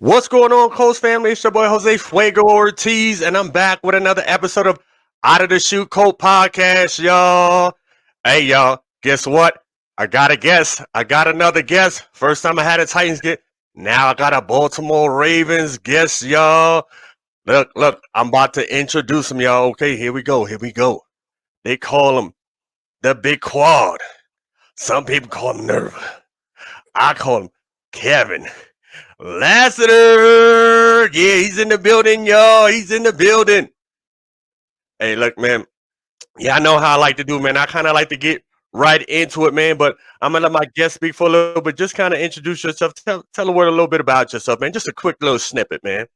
What's going on, Colts family? It's your boy Jose Fuego Ortiz, and I'm back with another episode of Out of the Shoot Colt Podcast, y'all. Hey, y'all, guess what? I got a guest. I got another guest. First time I had a Titans get. Now I got a Baltimore Ravens guest, y'all. Look, I'm about to introduce him, y'all. Okay, here we go. They call him the Big Quad. Some people call him Nerve. I call him Kevin Lassiter. Yeah, he's in the building, y'all. He's in the building. Hey, look, man. Yeah, I know how I like to do, man. I kind of like to get right into it, man. But I'm gonna let my guest speak for a little bit. Just kind of introduce yourself. Tell the world a little bit about yourself, man. Just a quick little snippet, man.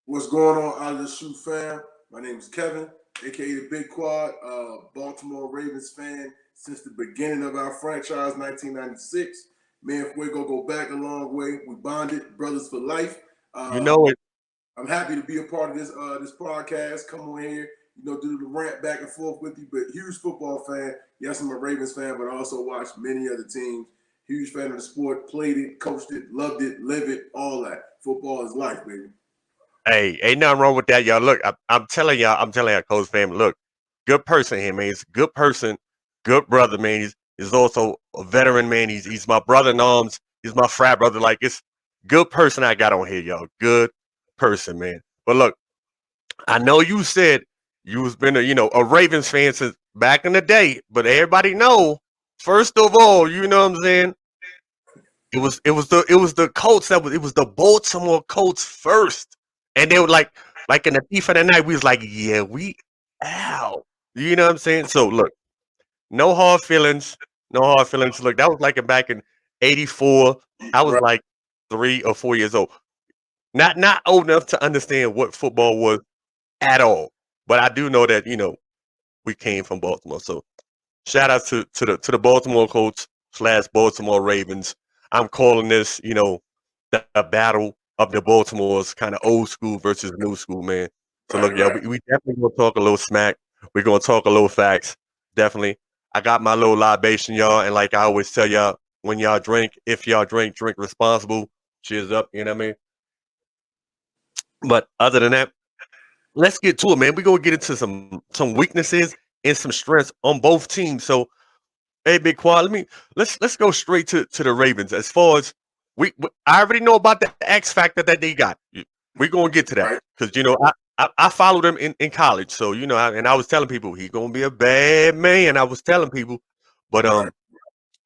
What's going on, out of the shoot fam? My name is Kevin, aka the Big Quad, Baltimore Ravens fan since the beginning of our franchise, 1996. Me and Fuego go back a long way. We bonded, brothers for life. You know it. I'm happy to be a part of this podcast. Come on here, do the rant back and forth with you. But huge football fan. Yes, I'm a Ravens fan, but I also watch many other teams. Huge fan of the sport. Played it, coached it, loved it, live it, all that. Football is life, baby. Hey, ain't nothing wrong with that, y'all. Look, I'm telling y'all, Coach family. Look, good person here, man. He's a good person, good brother, man. He's also a veteran, man. He's my brother in arms. He's my frat brother. Like, it's good person I got on here, y'all. Good person, man. But look, I know you said you was been a Ravens fan since back in the day, but everybody know, first of all, you know what I'm saying? It was the Colts it was the Baltimore Colts first. And they were like in the thief of the night, we was like, yeah, we out. You know what I'm saying? So look, no hard feelings. No hard feelings. Look, that was like back in '84. I was Right. like 3 or 4 years old. Not old enough to understand what football was at all. But I do know that, we came from Baltimore. So shout out to the Baltimore Colts / Baltimore Ravens. I'm calling this, the battle of the Baltimore's kind of old school versus new school, man. So look, y'all, Right. we definitely gonna talk a little smack. We're gonna talk a little facts. Definitely. I got my little libation, y'all, and like I always tell y'all, when y'all drink, if y'all drink responsible. Cheers up, you know what I mean? But other than that, let's get to it, man. We're gonna get into some weaknesses and some strengths on both teams. So hey, Big Quad, let's go straight to the Ravens. As far as I already know about the X factor that they got. We're gonna get to that Right. because I followed him in college, so and I was telling people he's gonna be a bad man. I was telling people, but Right.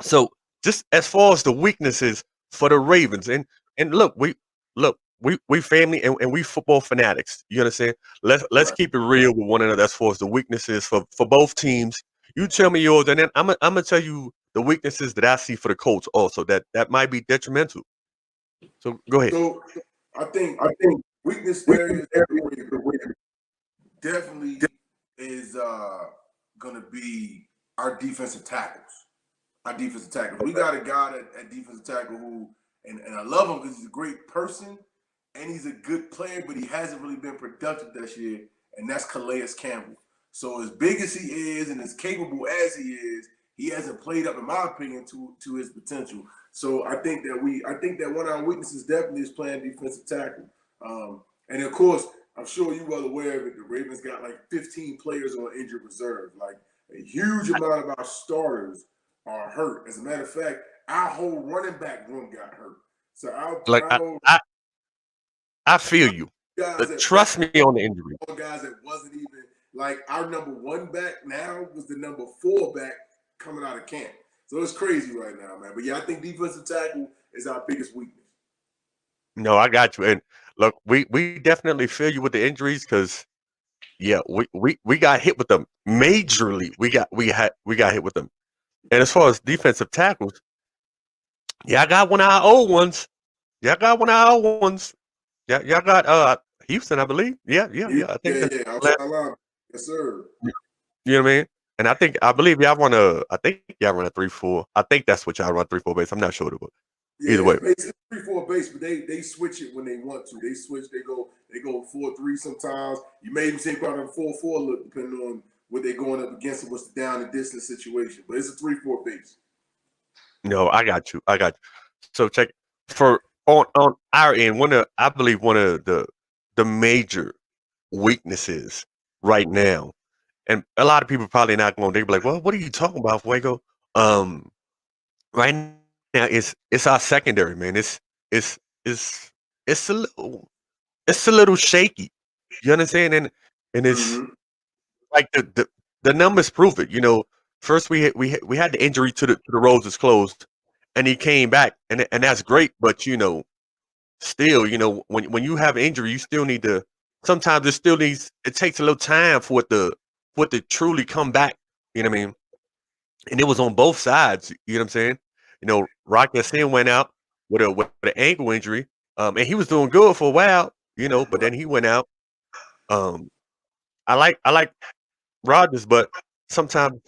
so just as far as the weaknesses for the Ravens, and look, we family and we football fanatics. You understand? Let's Right. keep it real with one another as far as the weaknesses for both teams. You tell me yours, and then I'm gonna tell you the weaknesses that I see for the Colts also that might be detrimental. So go ahead. So I think weakness areas for the Ravens definitely is gonna be our defensive tackles. Our defensive tackles. We got a guy at defensive tackle who, and I love him because he's a great person and he's a good player, but he hasn't really been productive this year, and that's Calais Campbell. So as big as he is and as capable as he hasn't played up, in my opinion, to his potential. So I think that one of our weaknesses definitely is playing defensive tackle. And of course, I'm sure you well aware of it. The Ravens got like 15 players on injured reserve. Like a huge amount of our starters are hurt. As a matter of fact, our whole running back room got hurt. So Like I feel you, guys but that wasn't trust me on the injury. guys that wasn't even like our number one back now was the number four back coming out of camp. So it's crazy right now, man. But yeah, I think defensive tackle is our biggest weakness. No, I got you. And look, we definitely feel you with the injuries because yeah, we got hit with them majorly. We got hit with them. And as far as defensive tackles, yeah, I got one of our old ones. Yeah, I got one of our old ones. Yeah, y'all got Houston, I believe. Yeah. I think Yeah, that's yeah, last, outside line. Yes, sir. you know what I mean? And I believe y'all run I think y'all run a 3-4. I think that's what y'all run 3-4 base. I'm not sure, but Yeah, either way. it's 3-4 base, but they switch it when they want to. They switch. They go 4-3 sometimes. You may even take out a 4-4 look depending on what they're going up against and what's the down and distance situation. But it's a 3-4 base. No, I got you. I got you. So check for on our end, I believe one of the major weaknesses right now, and a lot of people probably not going. They be like, "Well, what are you talking about, Fuego?" Um, right now, it's our secondary, man. It's it's a little it's a little shaky. You understand? And it's Mm-hmm. like the numbers prove it. First we had the injury to the roses closed, and he came back, and that's great. But still, when you have injury, you still need to. Sometimes it takes a little time for it to truly come back. You know what I mean? And it was on both sides. You know what I'm saying? Rock Ya went out with an ankle injury, and he was doing good for a while. But then Right. he went out. Um, I like Rodgers, but sometimes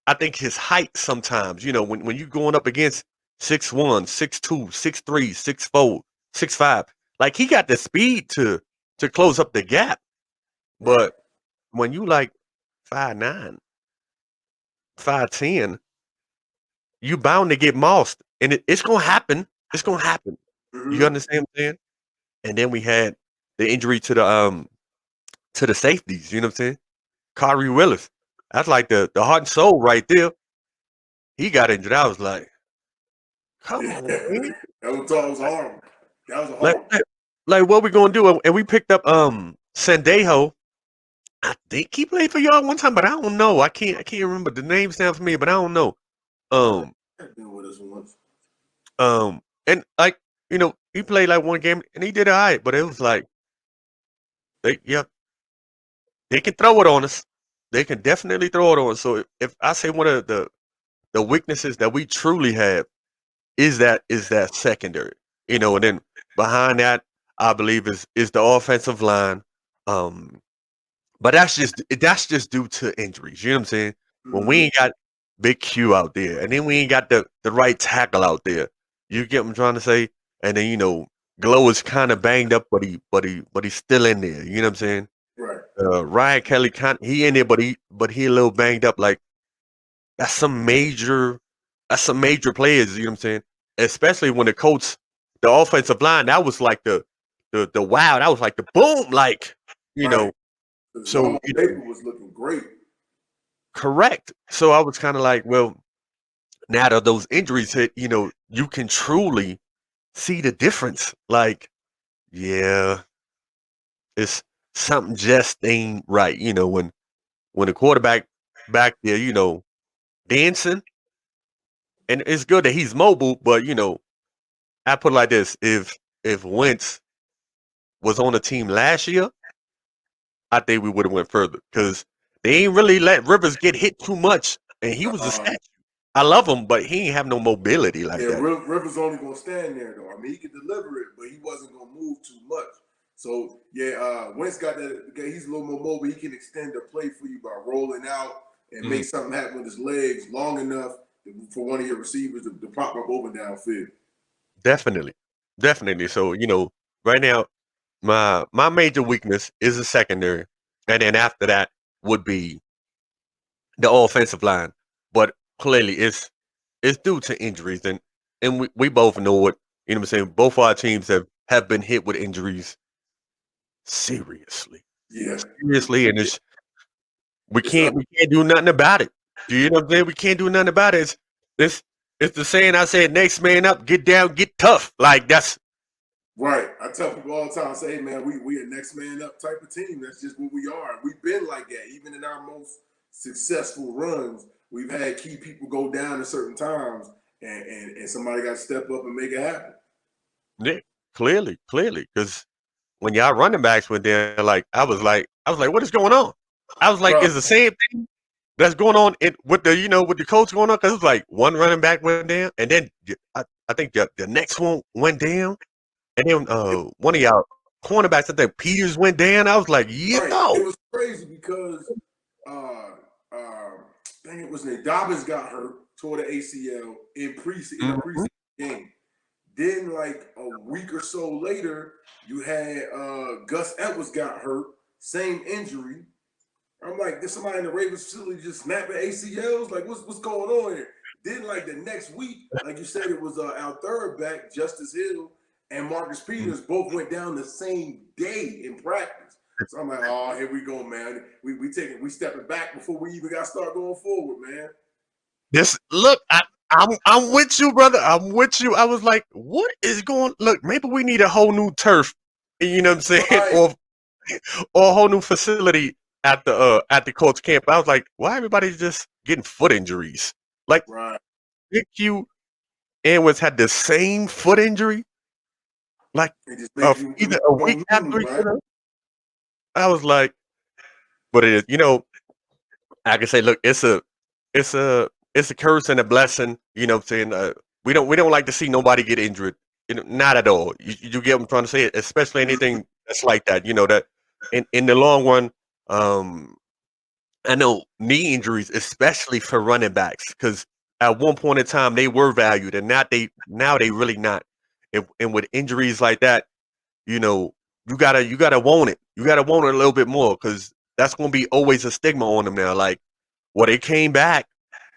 I think his height. Sometimes when you going up against 6'1", 6'2", 6'3", 6'4", 6'5", like he got the speed to close up the gap. Right. But when you like 5'9", 5'10", you bound to get mossed, and it's gonna happen. It's gonna happen. You Mm-hmm. understand what I'm saying? And then we had the injury to the safeties. You know what I'm saying? Kyrie Willis. That's like the heart and soul right there. He got injured. I was like, come Yeah. on, man. That was horrible. That was a Like, horrible. like, like, what we gonna do? And we picked up Sandejo. I think he played for y'all one time, but I don't know. I can't remember. The name sounds familiar, but I don't know. Might Um, have been with us once. and like he played like one game and he did all right, but it was like yeah, they can throw it on us. They can definitely throw it on us. So if I say one of the weaknesses that we truly have is that secondary. And then behind that, I believe is the offensive line. Um, but that's just due to injuries. You know what I'm saying? When we Mm-hmm. ain't got Big Q out there, and then we ain't got the right tackle out there. You get what I'm trying to say? And then Glow is kind of banged up, but he's still in there. You know what I'm saying? Right. Ryan Kelly, he in there, but he a little banged up. Like that's some major that's some major players. You know what I'm saying? Especially when the offensive line, that was like the wow, that was like the boom, like you Right. know. Because So on paper was looking great. correct. So I was kind of like, well, now that those injuries hit, you can truly see the difference. Like, yeah, it's something just ain't right. When the quarterback back there, dancing, and it's good that he's mobile, but I put it like this: if Wentz was on the team last year, I think we would have went further because they ain't really let Rivers get hit too much, and he was a Uh, statue. I love him, but he ain't have no mobility yeah, like that. Rivers only gonna stand there though. I mean, he could deliver it, but he wasn't gonna move too much. So yeah, Wentz got that. He's a little more mobile. He can extend the play for you by rolling out and Mhm. make something happen with his legs long enough for one of your receivers to pop up open downfield. Definitely, definitely. So right now, my major weakness is the secondary, and then after that would be the offensive line. But clearly, it's due to injuries, and we both know it. You know what I'm saying? Both our teams have been hit with injuries seriously, Yeah, seriously, and we it's can't we can't do nothing about it. Do you know what I'm saying? We can't do nothing about it. It's it's the saying I said, next man up, get down, get tough. Like that's right. I tell people all the time, I say, hey man, we a next man up type of team. That's just what we are. We've been like that. Even in our most successful runs, we've had key people go down at certain times, and somebody got to step up and make it happen. yeah, clearly, because when y'all running backs went there, like I was like, what is going on? I was like, Bro, is the same thing that's going on with the Colts going on? Because it was like one running back went down, and then I think the next one went down, and then one of y'all cornerbacks, I think Peters went down. I was like, right. yo, It was crazy because uh uh dang it was named Dobbins got hurt, tore the ACL in a mhm, preseason game. Then like a week or so later, you had Gus Edwards got hurt, same injury. I'm like, did somebody in the Ravens facility just snap at ACLs? Like, what's going on here? Then, like the next week, like you said, it was our third back, Justice Hill, and Marcus Mm. Peters both went down the same day in practice. So I'm like, oh, here we go, man. We stepping back before we even got to start going forward, man. This look, I'm with you, brother. I'm with you. I was like, what is going? Look, maybe we need a whole new turf. You know what I'm saying? Right. Or a whole new facility at the Colts camp. I was like, why everybody's just getting foot injuries? Like Right. Nick Q and had the same foot injury, like It just makes you either a week don't after lose, each right? other. I was like, but it is, I can say, look, it's a curse and a blessing. You know what I'm saying? We don't like to see nobody get injured. Not at all. You get what I'm trying to say? Especially anything that's like that. That in the long run, um, I know knee injuries, especially for running backs, because at one point in time they were valued, and now they really not. And with injuries like that, you know, you gotta want it. You gotta want it a little bit more, because that's gonna be always a stigma on them now. Like, well, they came back,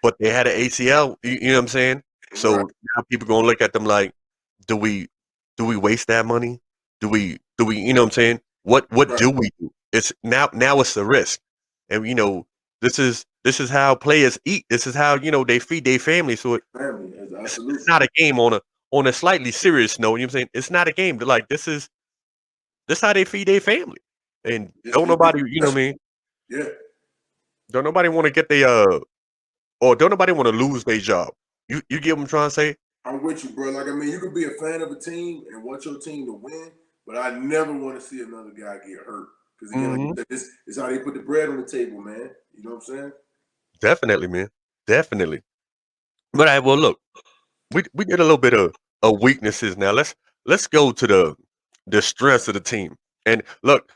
but they had an ACL. You know what I'm saying? Right. So now people gonna look at them like, do we waste that money? Do we you know what I'm saying? What Right. do we do? It's now it's the risk. And this is how players eat. This is how they feed their family. So Family, it's absolutely. not a game on a slightly serious note. You know what I'm saying? It's not a game. Like, this how they feed their family. And don't nobody, what I mean? Yeah. Don't nobody want to get or don't nobody want to lose their job. You get what I'm trying to say? I'm with you, bro. Like, I mean, you could be a fan of a team and want your team to win, but I never want to see another guy get hurt. Because again, like you Hmm. said, this is how they put the bread on the table, man. You know what I'm saying? Definitely, man. Definitely. But well, look, we did a little bit of weaknesses now. Let's go to the strengths of the team. And look,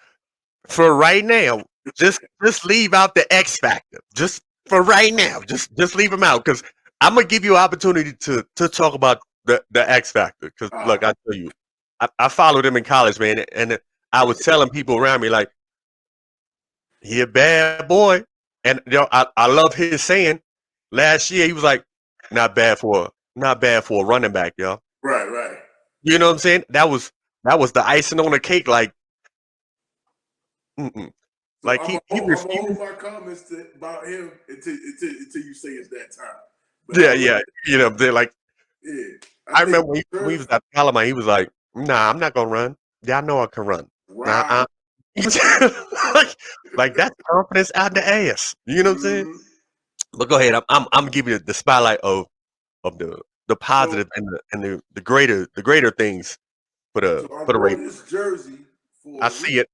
for right now, just leave out the X factor. Just for right now, just leave them out, because I'm gonna give you an opportunity to talk about the X factor. Because All look, right. I tell you, I followed him in college, man, and I was telling people around me like, he a bad boy, and I love his saying. Last year he was like, not bad for a running back, y'all. Right, right. You know what I'm saying? That was the icing on the cake. Like, mm-mm. So Like he I'm gonna refused. hold my comments about him until you say it's that time. But Yeah, I will. yeah. They're like, Yeah, I I think remember when he Jersey. was at Alabama, he was like, "Nah, I'm not gonna run. Y'all know I can run. Nah, Right. like that's confidence out the ass. You know what I'm saying? Mhm. But go ahead. I'm giving you the spotlight of the So positive and the greater things for the so I'm for the wearing Ravens. this jersey I for a see reason it.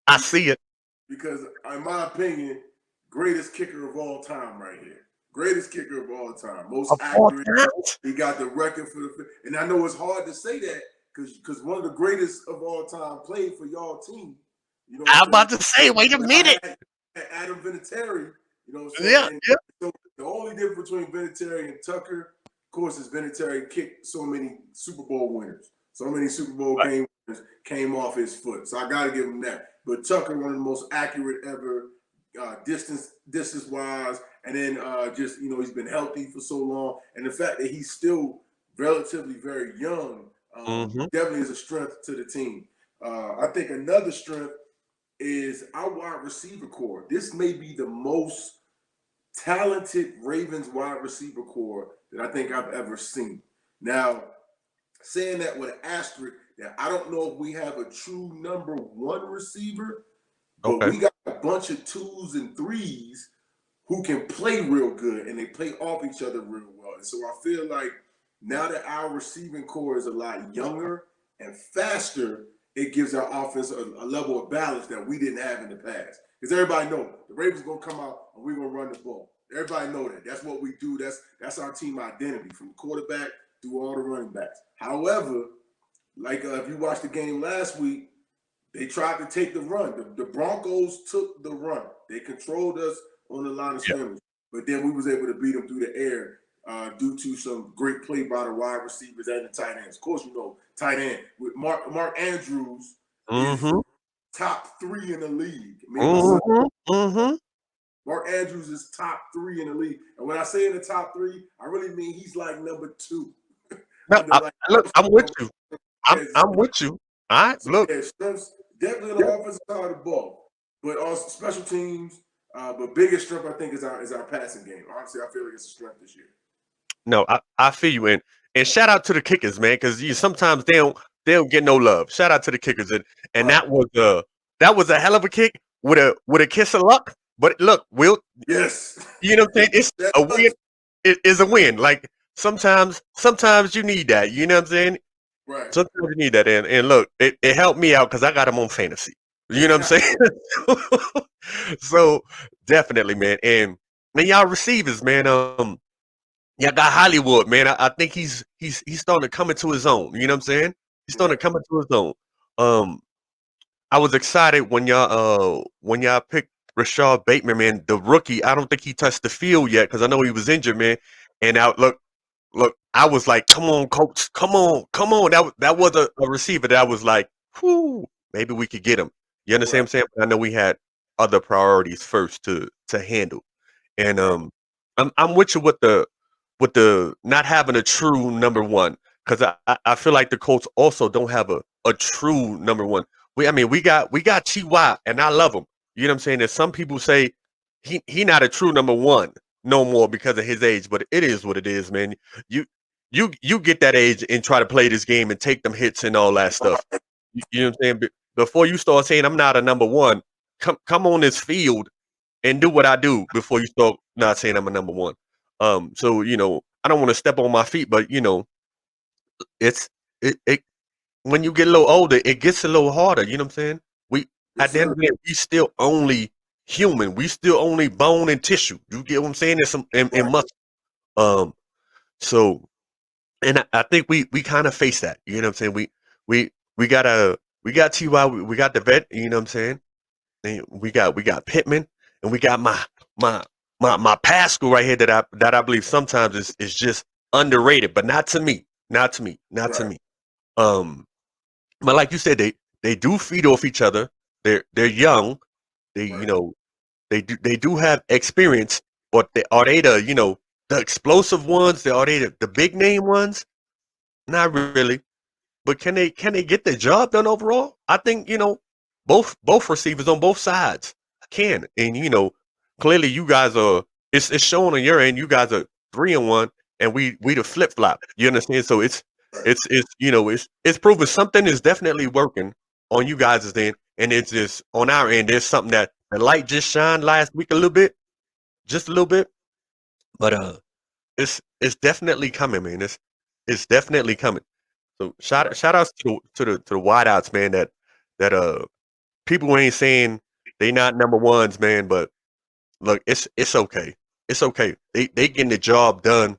I see it. because, in my opinion, greatest kicker of all time, right here. Greatest kicker of all time, most Of all accurate. times. He got the record for the. And I know it's hard to say that because one of the greatest of all time played for y'all team. You know what I'm I'm saying? about to say, wait a I minute. had Adam Vinatieri. You know what I'm saying? Yeah, And yeah. so the only difference between Vinatieri and Tucker, of course, is Vinatieri kicked so many Super Bowl winners. So many Super Bowl Right. game winners came off his foot. So I got to give him that. But Tucker, one of the most accurate ever, distance wise, and then just he's been healthy for so long, and the fact that he's still relatively very young Mm-hmm. definitely is a strength to the team. I think another strength is our wide receiver core. This may be the most talented Ravens wide receiver core that I think I've ever seen. Now, saying that with an asterisk, that I don't know if we have a true number one receiver, but Okay. we got a bunch of twos and threes who can play real good and they play off each other real well. And so I feel like now that our receiving core is a lot younger and faster, it gives our offense a level of balance that we didn't have in the past. Because everybody know the Ravens gonna come out and we're gonna run the ball. Everybody know that. That's what we do. That's our team identity from the quarterback through all the running backs. However, like if you watched the game last week, they tried to take the run. The Broncos took the run. They controlled us on the line of Yeah. scrimmage, but then we was able to beat them through the air due to some great play by the wide receivers and the tight ends. Of course, tight end with Mark Andrews is Mm-hmm. top three in the league. Me and my son, Mm-hmm. Mm-hmm. Mark Andrews is top three in the league, and when I say in the top three, I really mean he's like number two. No, Under like look, I'm with you. I'm with you. All right, So look. yeah, strengths definitely on the offensive side of the ball, but also special teams. But biggest strength I think is our passing game. Honestly, I feel like it's a strength this year. No, I feel you, and shout out to the kickers, man, because you sometimes they don't get no love. Shout out to the kickers, and Right. that was a hell of a kick with a kiss of luck. But look, Will, Yes. you know what I'm saying? It's That a win. much. It is a win. Like sometimes you need that. You know what I'm saying? Right. Sometimes you need that, and look, it helped me out because I got him on fantasy. You know what I'm saying? So definitely, man, and man, y'all receivers, man. Yeah, got Hollywood, man. I think he's starting to come into his own. You know what I'm saying? He's starting Right. to come into his own. Um, I was excited when y'all picked Rashad Bateman, man, the rookie. I don't think he touched the field yet because I know he was injured, man. And look, I was like, come on, coach, come on, come on. That was a receiver that I was like, whoo, maybe we could get him. You understand Right. what I'm saying? But I know we had other priorities first to handle. And Right. I'm with you with the not having a true number one because I feel like the Colts also don't have a true number one. We got Ty and I love him. You know what I'm saying? There's some people say he not a true number one no more because of his age, but it is what it is, man. You you get that age and try to play this game and take them hits and all that stuff. You know what I'm saying? Before you start saying I'm not a number one, come on this field and do what I do before you start not saying I'm a number one. So I don't want to step on my feet, but it's it when you get a little older, it gets a little harder. You know what I'm saying? We Yes, at the end sir. of the day, we still only human. We still only bone and tissue. You get what I'm saying? There's some and Right. muscle. Um, so and I think we kind of face that. You know what I'm saying? We we got Ty, we got the vet. You know what I'm saying? And we got Pittman, and we got my my Pascal right here that I believe sometimes is just underrated, but not to me, not to me, not to Right. me. Um, but like you said, they do feed off each other. They're young. They Right. they do have experience, but are they the explosive ones? Are they the big name ones? Not really. But can they get the job done overall? I think both receivers on both sides can, and clearly you guys are. It's showing on your end. You guys are 3-1, and we the flip flop. You understand? So it's Right. it's it's you know it's proven something is definitely working on you guys' end, and it's just on our end. There's something that the light just shined last week a little bit, just a little bit, but it's definitely coming, man. It's definitely coming. So shout Right. shout outs to the wideouts, man. That people ain't saying they not number ones, man. But look, it's okay. It's okay. They getting the job done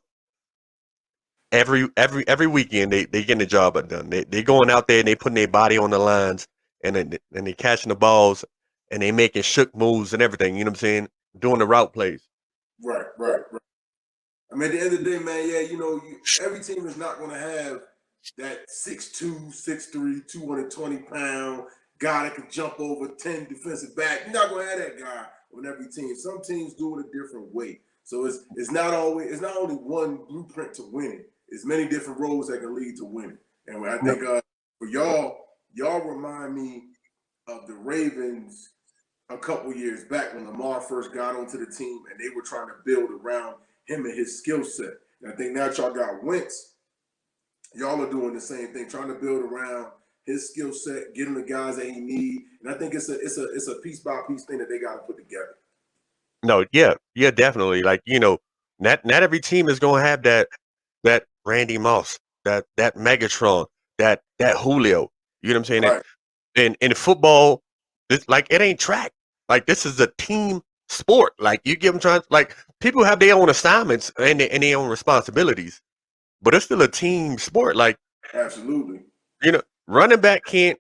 every weekend. They getting the job done. They going out there and they putting their body on the lines and they catching the balls and they making shook moves and everything. You know what I'm saying? Doing the route plays. Right. Right. Right. I mean, at the end of the day, man, yeah, every team is not going to have that 6'2", 6'3", 220-pound guy that can jump over 10 defensive back. You're not going to have that guy on every team. Some teams do it a different way. So it's not only one blueprint to winning. It's many different roads that can lead to winning. And I Yep. think for y'all remind me of the Ravens a couple years back when Lamar first got onto the team and they were trying to build around him and his skill set. And I think now y'all got Wentz. Y'all are doing the same thing, trying to build around his skill set, get him the guys that he need. And I think it's a piece by piece thing that they got to put together. No, yeah, definitely. Like not every team is gonna have that Randy Moss, that Megatron, that Julio. You know what I'm saying? And Right. in football, it ain't track. Like this is a team sport. Like you give them trying. Like people have their own assignments and their own responsibilities, but it's still a team sport. Like Absolutely. running back can't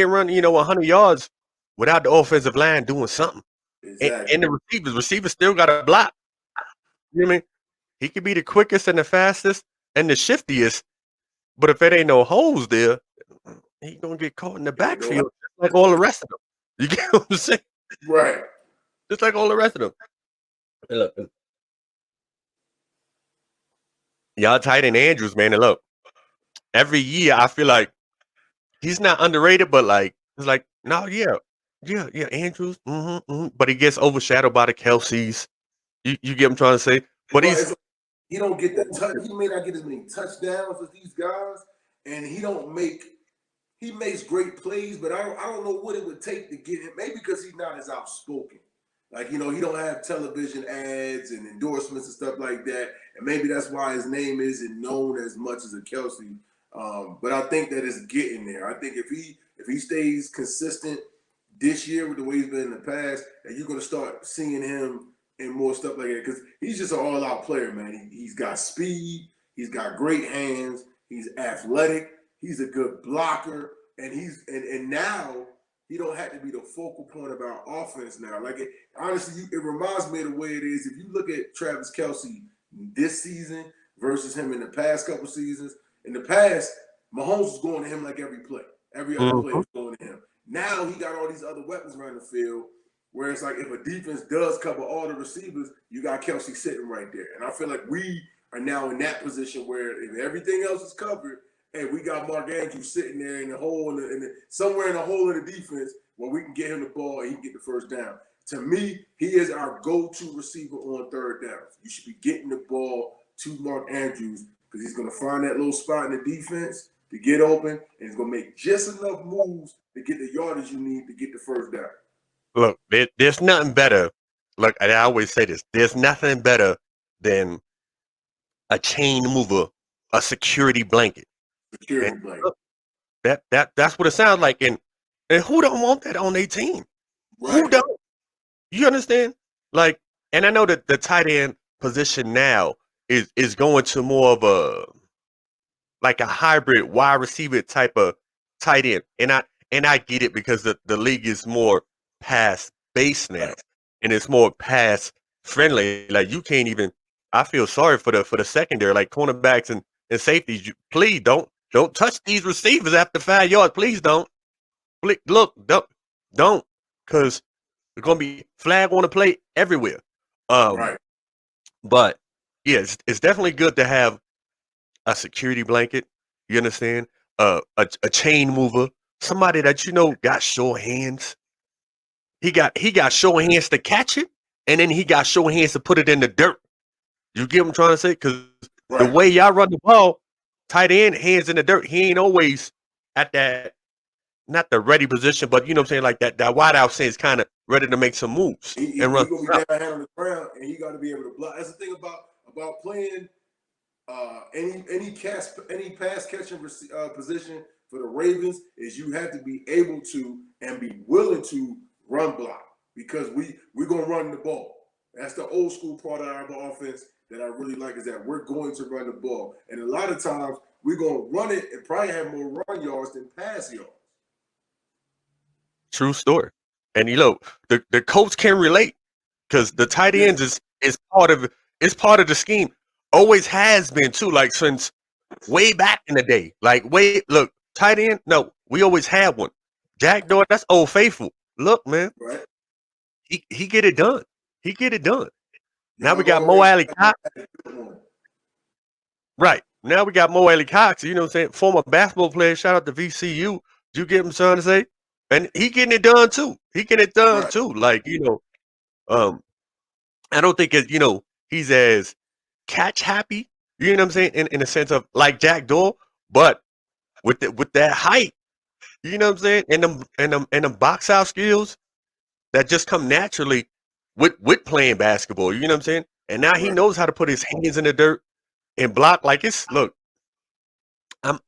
run 100 yards without the offensive line doing something. And Exactly. the receivers still got to block. You know what I mean? He could be the quickest and the fastest and the shiftiest, but if it ain't no holes there, he gonna get caught in the It ain't going backfield just like all the rest of them. You get what I'm saying? right. Just like all the rest of them. And look, y'all tight end Andrews, man. And look, every year I feel like he's not underrated, but like it's like no, yeah, Andrews, but he gets overshadowed by the Kelseys. You get what I'm trying to say? But Right. he's It's like he don't get the touch. He may not get as many touchdowns as these guys, and he makes great plays, but I don't know what it would take to get him. Maybe because he's not as outspoken. Like, he don't have television ads and endorsements and stuff like that. And maybe that's why his name isn't known as much as a Kelsey. But I think that it's getting there. I think if he stays consistent this year with the way he's been in the past, that you're gonna start seeing him and more stuff like that. Because he's just an all-out player, man. He's got speed, he's got great hands, he's athletic, he's a good blocker, and and now he don't have to be the focal point of our offense now. Like honestly, it reminds me of the way it is. If you look at Travis Kelsey this season versus him in the past couple seasons, in the past, Mahomes was going to him like every play. Every other play mhm. was going to him. Now he got all these other weapons around the field. Where it's like if a defense does cover all the receivers, you got Kelsey sitting right there. And I feel like we are now in that position where if everything else is covered, hey, we got Mark Andrews sitting there in the hole, somewhere in the hole of the defense where we can get him the ball and he can get the first down. To me, he is our go-to receiver on third downs. You should be getting the ball to Mark Andrews because he's going to find that little spot in the defense to get open, and he's going to make just enough moves to get the yardage you need to get the first down. Look, there's nothing better. Look, and I always say this: there's nothing better than a chain mover, a security blanket. And Security blanket. look, that's what it sounds like. And who don't want that on their team? Who Right. don't? You understand? Like, and I know that the tight end position now is going to more of a like a hybrid wide receiver type of tight end. And I get it because the league is more pass based now and it's more pass friendly. Like you can't even I feel sorry for the secondary, like cornerbacks and safeties. Please don't touch these receivers after 5 yards. Please don't. Please, look, don't because there's gonna be flag on the play everywhere. Um, Right. but yeah, it's definitely good to have a security blanket. You understand? A chain mover, somebody that got sure hands. He got sure hands to catch it, and then he got sure hands to put it in the dirt. You get what I'm trying to say? Because the Right. way y'all run the ball, tight end hands in the dirt. He ain't always at that not the ready position, but you know what I'm saying, like that wide out sense, kind of ready to make some moves and run He gonna be out. down hand on the ground, and he got to be able to block. That's the thing about playing any pass catching position for the Ravens is you have to be able to and be willing to run block because we're gonna run the ball. That's the old school part of our offense that I really like is that we're going to run the ball, and a lot of times we're gonna run it and probably have more run yards than pass yards. True story. And the Colts can relate because the tight Yeah. ends is part of the scheme. Always has been too. Like since way back in the day. Like look, tight end. No, we always had one. Jack Doyle, that's old faithful. Look, man, Right. he get it done. He get it done. Now we Y'all got Mo already Alley Cox. one. Right. Now we got Mo Alley Cox. You know what I'm saying? Former basketball player. Shout out to VCU. You get what I'm trying to say? And he getting it done too. He getting it done Right. too. Like um, I don't think he's as catch happy. You know what I'm saying? In the sense of like Jack Doyle, but with that height, you know what I'm saying? And them box out skills that just come naturally with playing basketball. You know what I'm saying? And now he Right. knows how to put his hands in the dirt and block. Like it's look, I'm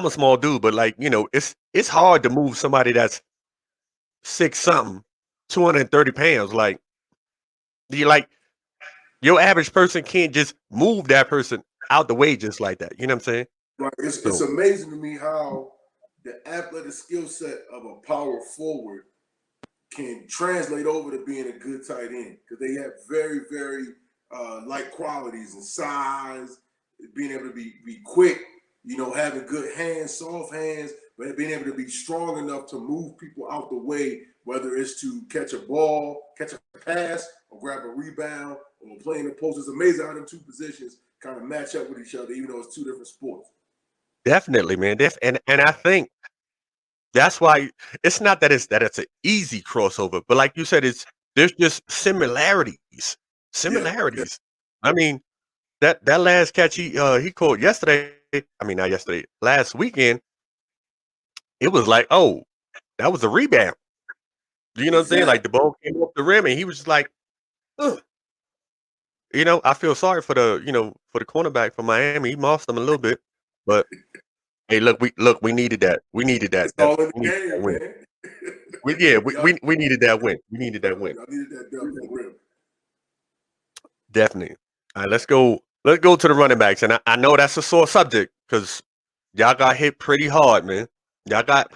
a small dude, but like it's hard to move somebody that's 6 something, 230 pounds. Like you like your average person can't just move that person out the way just like that. You know what I'm saying? Right. It's So amazing to me how the athletic skill set of a power forward can translate over to being a good tight end because they have very, very like qualities and size, being able to be quick, having good hands, soft hands, but being able to be strong enough to move people out the way, whether it's to catch a ball, catch a pass, or grab a rebound, or play in the post. It's amazing how them two positions kind of match up with each other, even though it's two different sports. definitely, man. And I think That's why it's not that it's an easy crossover, but like you said, there's just similarities. Yeah, yeah. Similarities. I mean, that last catch he caught yesterday. I mean, not yesterday, last weekend. It was like, oh, that was a rebound. You know what I'm saying? Exactly. Like the ball came off the rim, and he was just like, ugh. I feel sorry for the cornerback from Miami. He lost them a little bit, but hey, we needed that. We needed It's that all in we the needed that game, win. man. We yeah, y'all, we needed that win. We needed that win. y'all needed that dub for real. Definitely. All right, let's go. Let's go to the running backs, and I know that's a sore subject because y'all got hit pretty hard, man. Y'all got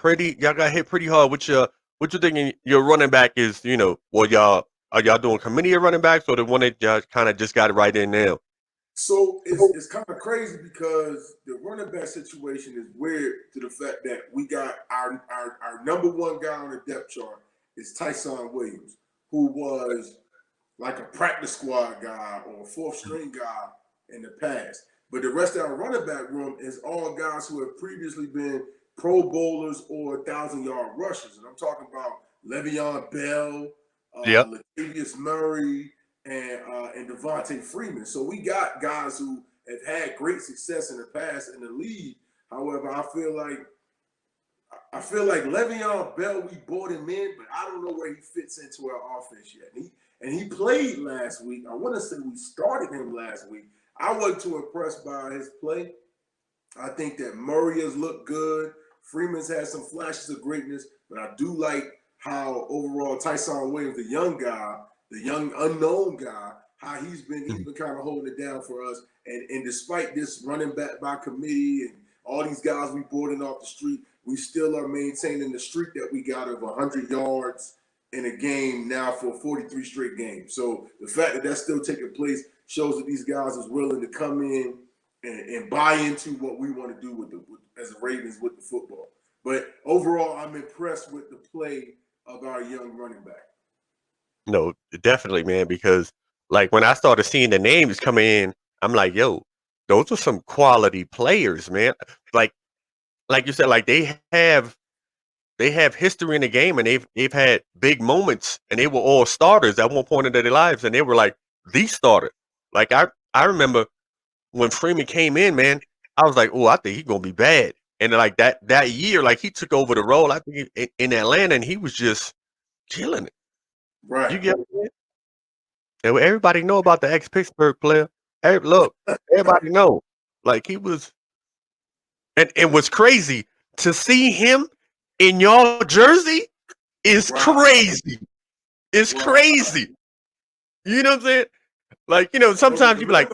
hit pretty hard. What you thinking? Your running back is, well, y'all are y'all doing committee of running backs or the one that y'all kind of just got it right in now? So it's kind of crazy because the running back situation is weird to the fact that we got our number one guy on the depth chart is Tyson Williams, who was like a practice squad guy or a fourth string guy in the past. But the rest of our running back room is all guys who have previously been Pro Bowlers or 1,000-yard rushers. And I'm talking about Le'Veon Bell, Yep. Latavius Murray, and Devontae Freeman. So we got guys who have had great success in the past in the league. However, I feel like Le'Veon Bell, we brought him in, but I don't know where he fits into our offense yet. And he played last week. I want to say we started him last week. I wasn't too impressed by his play. I think that Murray has looked good. Freeman's had some flashes of greatness, but I do like how overall Tyson Williams, the young guy, the young unknown guy, how he's been kind of holding it down for us. And despite this running back by committee and all these guys we brought in off the street, we still are maintaining the streak that we got of 100 yards in a game now for 43 straight games. So the fact that that's still taking place shows that these guys is willing to come in and buy into what we want to do as the Ravens with the football. But overall, I'm impressed with the play of our young running back. No, definitely, man. Because like when I started seeing the names coming in, I'm like, yo, those are some quality players, man. Like like you said, like they have history in the game, and they've had big moments, and they were all starters at one point in their lives, and they were like the starter. Like I remember when Freeman came in, man, I was like, oh, I think he's gonna be bad. And like that year, like he took over the role, I think in Atlanta, and he was just killing it. You Right. get what I'm saying? And everybody know about the ex Pittsburgh player. Hey, look, everybody know. Like he was, and what's crazy to see him in your jersey is Right. crazy. It's Right. crazy. You know what I'm saying? Like, But sometimes you be like,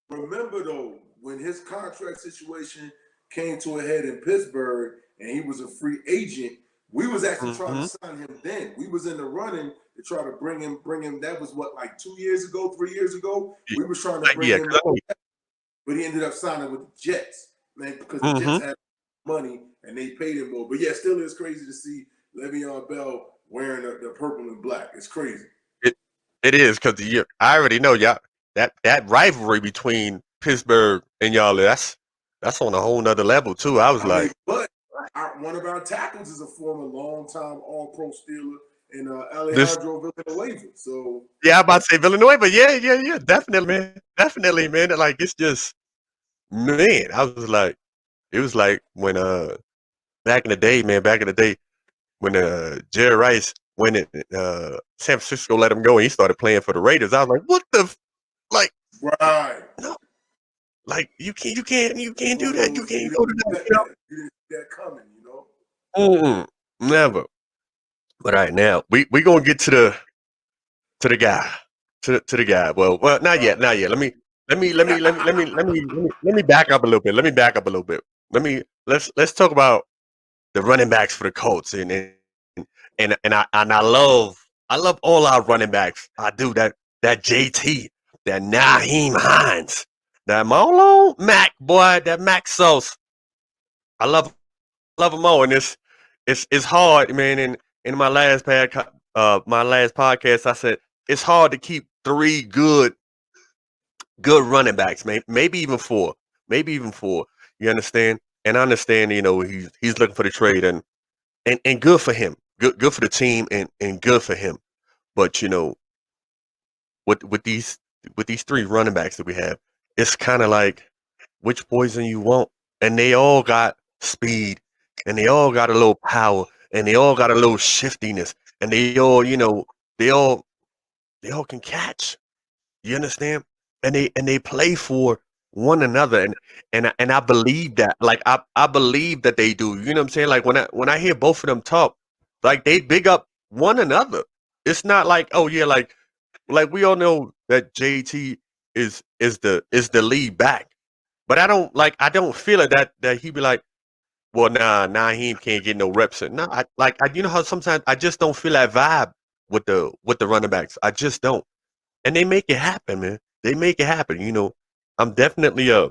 remember though, when his contract situation came to a head in Pittsburgh and he was a free agent, we was actually trying to mm-hmm. sign him then. We was in the running to try to bring him. That was what, like 2 years ago, 3 years ago. We was trying to Like, bring yeah, him, but he ended up signing with the Jets, man, because the mm-hmm. Jets had money and they paid him more. But yeah, still is crazy to see Le'Veon Bell wearing the purple and black. It's crazy. It it is because I already know y'all that rivalry between Pittsburgh and y'all. That's on a whole nother level too. I was I mean, like, but one of our tackles is a former long-time All-Pro Steeler in this. Alejandro Villanueva. So Yeah, I'm about to say Villanueva. Yeah. Definitely, man. Like it's just man. I was like, it was like when back in the day, man. Back in the day when Jerry Rice when San Francisco let him go and he started playing for the Raiders. I was like, what the like? right. No, like you can't do that. You You can't didn't go to that. expect that. You didn't see that coming. Mm-mm, never. But all right, now we gonna get to the guy, to the guy. Well, not Right. yet, not yet. Let me back up a little bit. Let me back up a little bit. Let's talk about the running backs for the Colts, and I love all our running backs. I do that JT, that Naheem Hines, that Molo Mac boy, that Mac Sauce. I love them all, and it's hard, man. In my last podcast, I said it's hard to keep three good running backs, maybe even four, maybe even four. You understand? And I understand, he's looking for the trade, and good for him. Good for the team and good for him. But with these three running backs that we have, it's kind of like which poison you want, and they all got speed, and they all got a little power, and they all got a little shiftiness, and they all they all can catch. You understand? And they play for one another, and I believe that. Like I believe that they do. You know what I'm saying? Like when I hear both of them talk, like they big up one another. It's not like, oh yeah, like we all know that JT is the lead back, but I don't feel it that he be like, well, nah, he can't get no reps. No, you know how sometimes I just don't feel that vibe with the running backs. I just don't, and they make it happen, man. They make it happen. I'm definitely a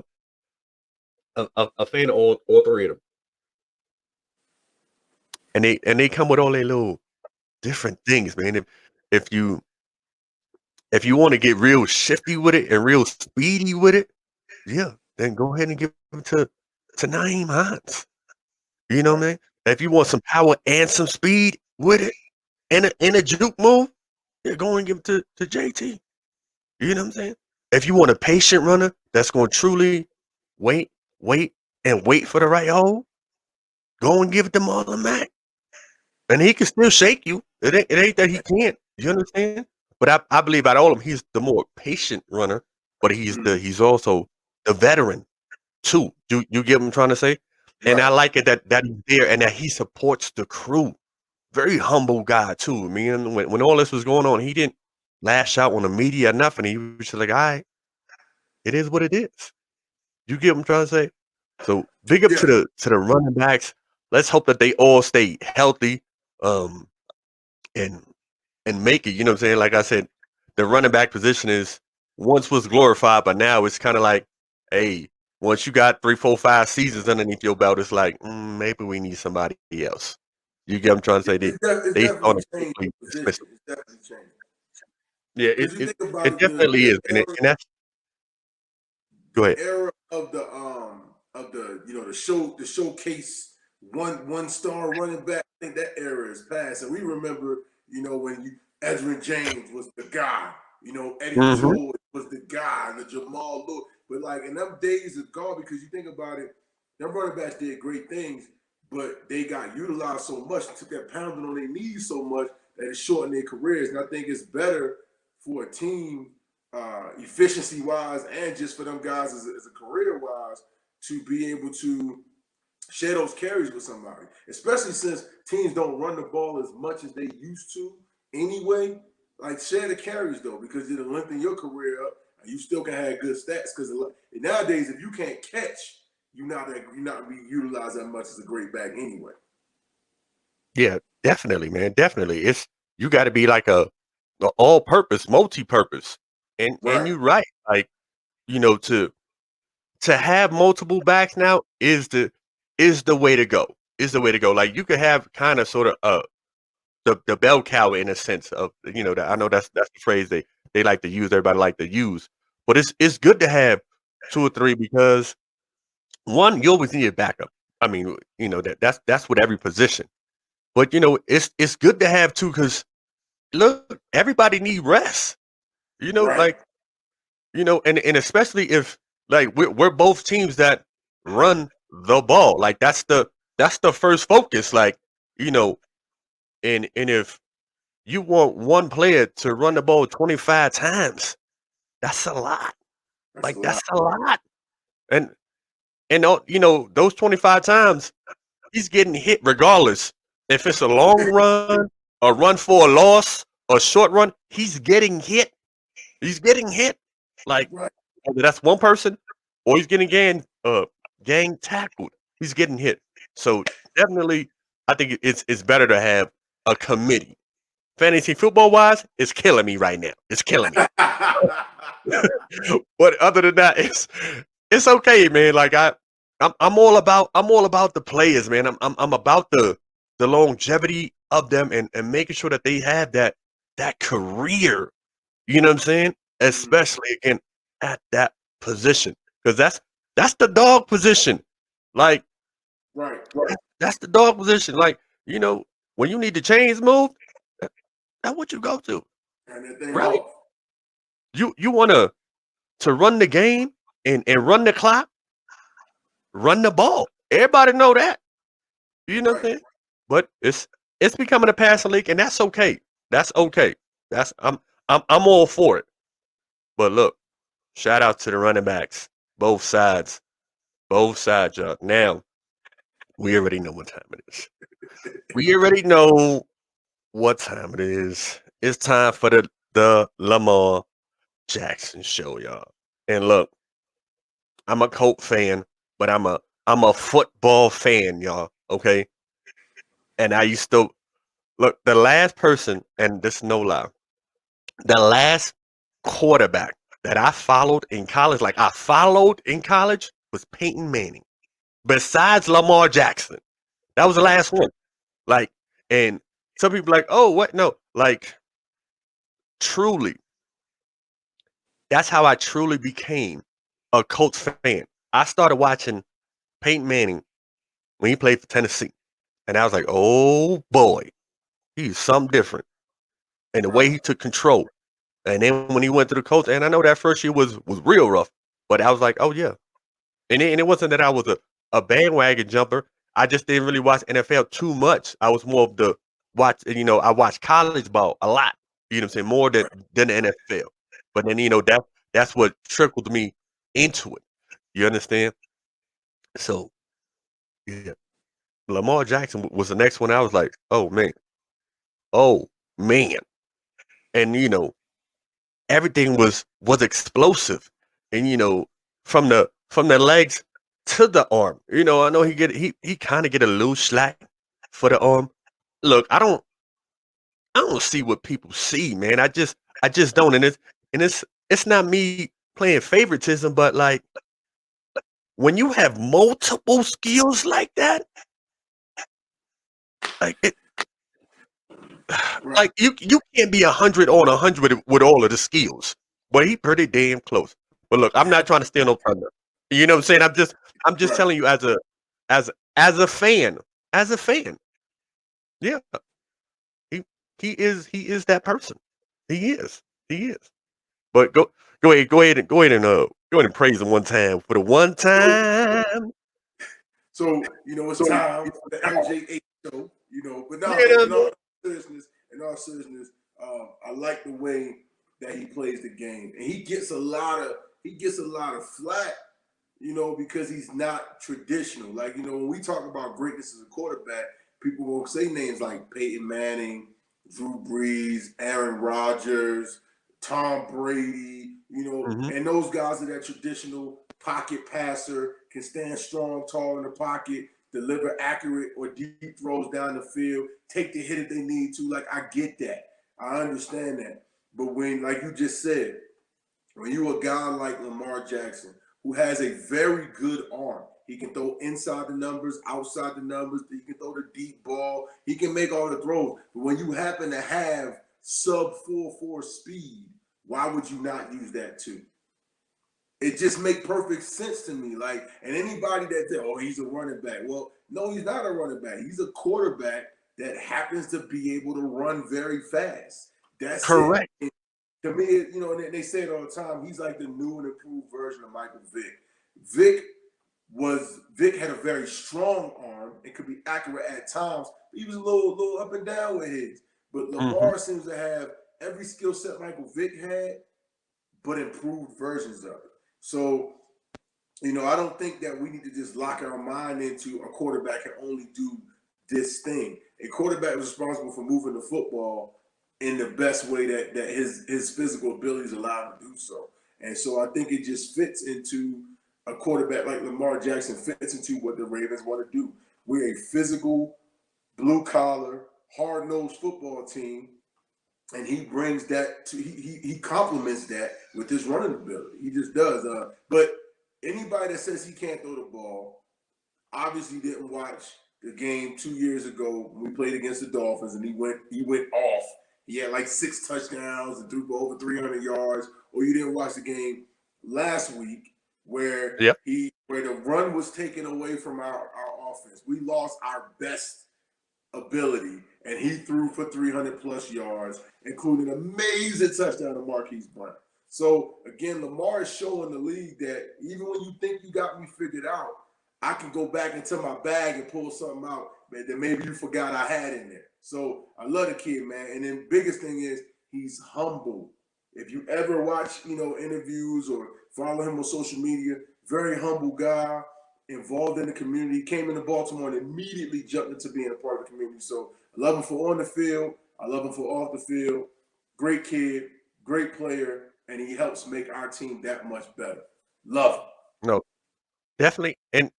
fan of all three of them, and they come with all their little different things, man. If you if you want to get real shifty with it and real speedy with it, yeah, then go ahead and give it to Naeem Hines. You know what I Right. mean? If you want some power and some speed with it and a juke move, yeah, go and give it to JT. You know what I'm saying? If you want a patient runner that's going to truly wait, wait, and wait for the right hole, go and give it to Marlon Mack. And he can still shake you. It ain't that he can't. You understand? But I believe out of all of them, he's the more patient runner, but Mm. he's also the veteran too. You get what I'm trying to say? And I Right. like it that he's there and that he supports the crew. Very humble guy too. I mean, when all this was going on, he didn't lash out on the media or nothing. He was just like, all right, it is what it is. You get what I'm trying to say? So big up Yeah. to the running backs. Let's hope that they all stay healthy, um, and make it. You know what I'm saying? Like I said, the running back position is once was glorified, but now it's kind of like, hey, once you got 3, 4, 5 seasons underneath your belt, it's like maybe we need somebody else. You get what I'm trying to say? They It's they definitely starting to changed quickly the dismiss position. them. It's definitely changed. Yeah, it Because you it, think about it it, definitely is, and that's go the ahead. era of the the showcase one star running back. I think that era is past, and we remember when Edgerrin James was the guy. Eddie Hmm. George was the guy, the Jamal Lewis. But like in them days is gone because you think about it, them running backs did great things, but they got utilized so much, took that pounding on their knees so much that it shortened their careers. And I think it's better for a team efficiency wise and just for them guys as a career wise to be able to share those carries with somebody, especially since teams don't run the ball as much as they used to anyway. Like share the carries though, because it'll lengthen your career up and you still can have good stats. Because nowadays, if you can't catch, you're not being utilized that much as a great back anyway. Yeah, definitely, man, definitely. It's you got to be like a all-purpose, multi-purpose, and Right. you're right. Like to have multiple backs now is the way to go. Is the way to go. Like you could have kind of sort of the bell cow in a sense of that. I know that's the phrase they like to use. Everybody like to use, but it's good to have two or three because one, you always need a backup. I mean, that's with every position. But it's good to have two because look, everybody need rest. Right. Like and especially if like we're both teams that run the ball. Like that's the first focus. Like you know, and if you want one player to run the ball 25 times, that's a lot. That's a Like lot. that's a lot. And those 25 times he's getting hit regardless. If it's a long run, a run for a loss, a short run, he's getting hit. He's getting hit. Like Right. whether that's one person or he's getting gang tackled. He's getting hit. So definitely, I think it's better to have a committee. Fantasy football wise, it's killing me right now. It's killing me. But other than that, it's okay, man. Like I'm all about the players, man. I'm about the longevity of them and making sure that they have that career. You know what I'm saying? Especially again at that position, because that's the dog position. Like Right. that's the dog position. Like You know, when you need the chains moved, that's what you go to, And that thing right? off. You want to run the game and run the clock, run the ball. Everybody know that. You know what Right. I'm saying? But it's becoming a passing league, and that's okay. That's okay. That's I'm all for it. But look, shout out to the running backs, both sides, y'all. Now we already know what time it is. We already know what time it is. It's time for the Lamar Jackson show, y'all. And look, I'm a Colt fan, but I'm a football fan, y'all. Okay, and I used to look the last person, and this is no lie, the last quarterback that I followed in college, like I followed in college, was Peyton Manning. Besides Lamar Jackson, that was the last one. Like, and some people like, oh, what? No, like, truly, that's how I truly became a Colts fan. I started watching Peyton Manning when he played for Tennessee, and I was like, oh boy, he's something different. And the way Right. he took control, and then when he went to the Colts, and I know that first year was real rough, but I was like, oh yeah. And it wasn't that I was a bandwagon jumper. I just didn't really watch NFL too much. I was more of the I watched college ball a lot. You know what I'm saying? More than the NFL. But then, that's what trickled me into it. You understand? So yeah. Lamar Jackson was the next one. I was like, oh man. Oh man. And everything was explosive. And from the legs to the arm. I know he kind of get a little slack for the arm. Look, I don't see what people see, man. I just don't. And it's not me playing favoritism, but like when you have multiple skills like that, like it, Right. like you can't be 100 on 100 with all of the skills. But he pretty damn close. But look, I'm not trying to steal no thunder. You know what I'm saying? I'm just Right. telling you as a fan, as a fan. Yeah, he he is that person. He is. He is. But go ahead and praise him one time for the one So time. it's time for the MJ8 show. But You nah, know but what I mean? in all seriousness, I like the way that he plays the game, and he gets a lot of flack, because he's not traditional. Like, when we talk about greatness as a quarterback, people will say names like Peyton Manning, Drew Brees, Aaron Rodgers, Tom Brady, Mhm. and those guys are that traditional pocket passer, can stand strong, tall in the pocket, deliver accurate or deep throws down the field, take the hit if they need to. Like, I get that. I understand that. But when, like you just said, when you a guy like Lamar Jackson, who has a very good arm, he can throw inside the numbers, outside the numbers, he can throw the deep ball, he can make all the throws. But when you happen to have sub 4.4 speed, why would you not use that too? It just make perfect sense to me. Like, and anybody that said, "Oh, he's a running back," well, no, he's not a running back. He's a quarterback that happens to be able to run very fast. That's it. Correct. To me, and they say it all the time. He's like the new and improved version of Michael Vick. Vick had a very strong arm and could be accurate at times. But he was a little up and down with his. But Mhm. Lamar seems to have every skill set Michael Vick had, but improved versions of it. So, I don't think that we need to just lock our mind into a quarterback can only do this thing. A quarterback is responsible for moving the football in the best way that his physical abilities allow him to do so. And so I think it just fits into a quarterback like Lamar Jackson fits into what the Ravens want to do. We're a physical, blue collar, hard nosed football team, and he brings that to he complements that with his running ability. He just does. But anybody that says he can't throw the ball obviously didn't watch the game 2 years ago when we played against the Dolphins, and he went off. He had like 6 touchdowns and threw for over 300 yards. Or you didn't watch the game last week where Yep. where the run was taken away from our offense. We lost our best ability, and he threw for 300 plus yards, including an amazing touchdown to Marquise Brown. So again, Lamar is showing the league that even when you think you got me figured out, I can go back into my bag and pull something out that maybe you forgot I had in there. So I love the kid, man. And then biggest thing is he's humble. If you ever watch, interviews or follow him on social media, very humble guy, involved in the community, came into Baltimore and immediately jumped into being a part of the community. So I love him for on the field. I love him for off the field. Great kid, great player, and he helps make our team that much better. Love him. No, definitely, and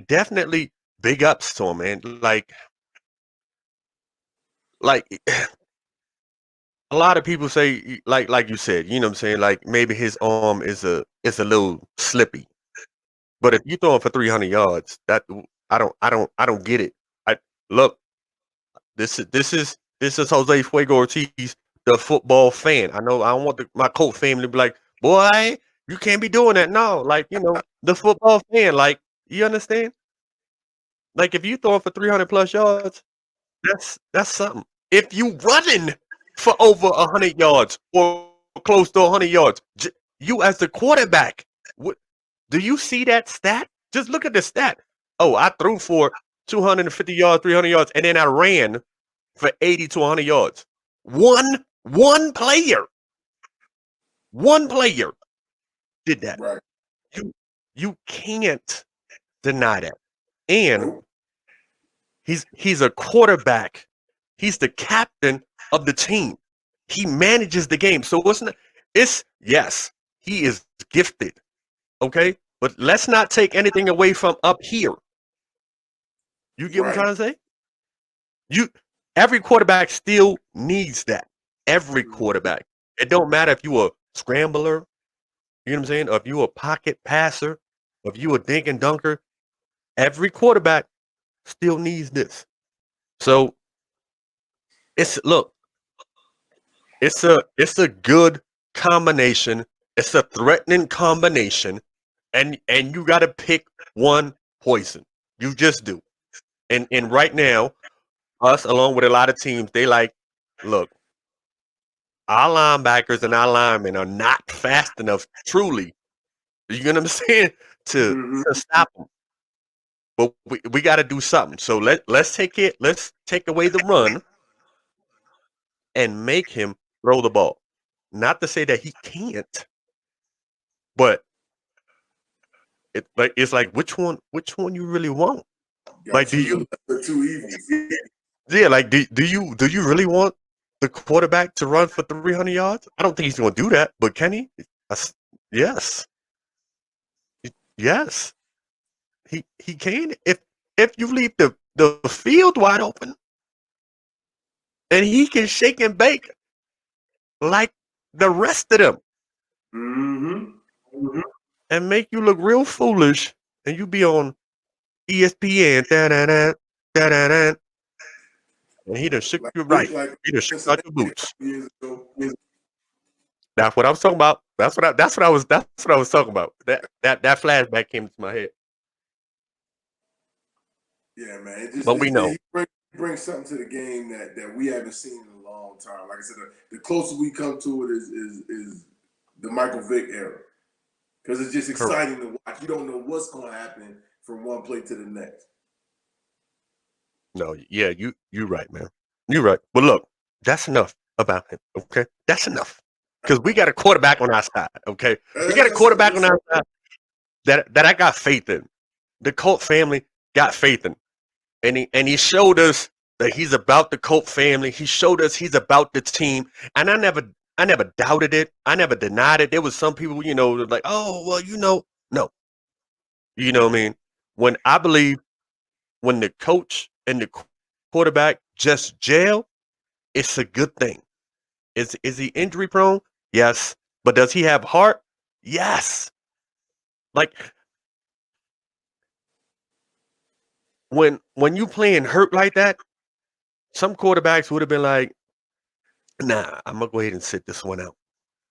definitely big ups to him, man. Like a lot of people say, like you said, you know what I'm saying, like maybe his arm is a little slippy. But if you throw him for 300 yards, that I don't get it. Look, this is Jose Fuego Ortiz, the football fan. I know I don't want my Colt family to be like, boy, you can't be doing that. No, the football fan, like, you understand? Like if you throw him for 300 plus yards, that's something. If you running for over 100 yards or close to 100 yards, you as the quarterback, do you see that stat? Just look at the stat. Oh, I threw for 250 yards, 300 yards, and then I ran for 80 to 100 yards. One player did that. Right. You can't deny that. And he's a quarterback. He's the captain of the team. He manages the game. So yes, he is gifted. Okay? But let's not take anything away from up here. You get what I'm trying to say? Every quarterback still needs that. Every quarterback. It don't matter if you a scrambler, you know what I'm saying? Or if you a pocket passer, or if you a dink and dunker. Every quarterback still needs this. So it's a good combination. It's a threatening combination, and you got to pick one poison. You just do. And right now, us along with a lot of teams, they like, look, our linebackers and our linemen are not fast enough, truly. You know what I'm saying? To stop them. But we got to do something. So let's take away the run and make him throw the ball. Not to say that he can't, but it's like which one you really want? Like do you the two evils? Yeah, like do you really want the quarterback to run for 300 yards? I don't think he's going to do that, but can he? Yes. Yes. He can if you leave the field wide open, and he can shake and bake like the rest of them. And make you look real foolish, and you be on ESPN, and he done shook you right. He done shook out your boots. That's what I was talking about. That's what I was talking about. That flashback came to my head. Yeah, man. But we know. He brings something to the game that we haven't seen in a long time. Like I said, the closest we come to it is the Michael Vick era. Because it's just exciting to watch. You don't know what's going to happen from one play to the next. No, yeah, you're right, man. You're right. But look, that's enough about him, okay? That's enough. Because we got a quarterback on our side, okay? We got a quarterback on our side that I got faith in. The Colt family got faith in. And he showed us that he's about the Colt family. He showed us he's about the team. And I never doubted it. I never denied it. There was some people, like, oh, well, no. You know what I mean? I believe when the coach and the quarterback just gel, it's a good thing. Is he injury prone? Yes. But does he have heart? Yes. Like when you playing hurt like that, some quarterbacks would have been like, nah, I'm gonna go ahead and sit this one out.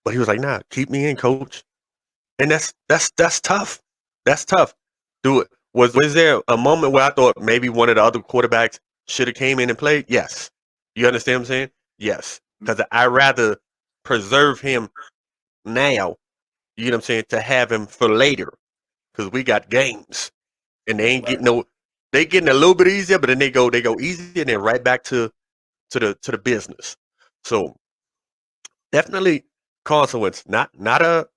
But he was like, nah, keep me in, coach. And that's tough. That's tough. Do it. Was there a moment where I thought maybe one of the other quarterbacks should have came in and played? Yes. You understand what I'm saying? Yes. Because I rather preserve him now, you know what I'm saying, to have him for later. Because we got games. And they ain't getting they getting a little bit easier, but then they go easy and then right back to the business. So definitely Carson Wentz, not a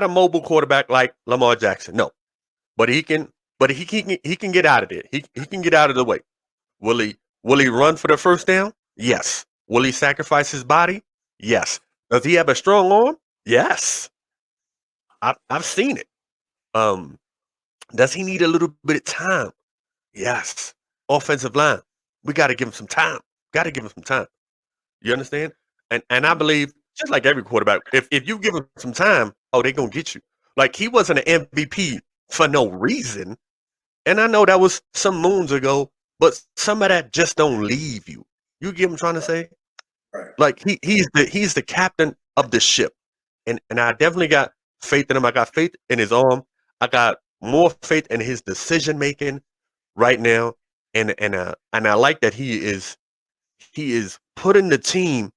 mobile quarterback like Lamar Jackson. No. But he can get out of there. He can get out of the way. Will he run for the first down? Yes. Will he sacrifice his body? Yes. Does he have a strong arm? Yes. I've seen it. Um, does he need a little bit of time? Yes. Offensive line. We got to give him some time. Got to give him some time. You understand? And I believe just like every quarterback, if you give him some time, oh, they're gonna get you. Like he wasn't an MVP for no reason. And I know that was some moons ago, but some of that just don't leave you. You get what I'm trying to say? Right. Like he's the captain of the ship. And I definitely got faith in him. I got faith in his arm. I got more faith in his decision making right now. And I like that he is putting the team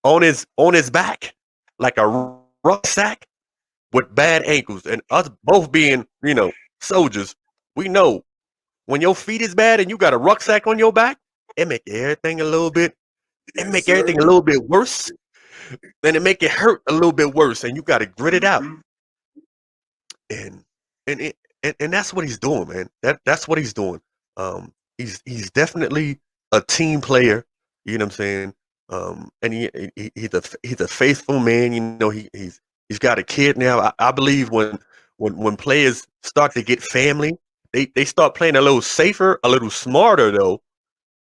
on his back like a rucksack with bad ankles. And us both being, soldiers, we know when your feet is bad and you got a rucksack on your back, it make everything a little bit it Yes, make sir. everything a little bit worse. Then it make it hurt a little bit worse, and you got to grit it out. And and that's what he's doing, man. That's what he's doing. He's definitely a team player. You know what I'm saying? And he's a faithful man. He's got a kid now. I believe when players start to get family, they start playing a little safer, a little smarter though.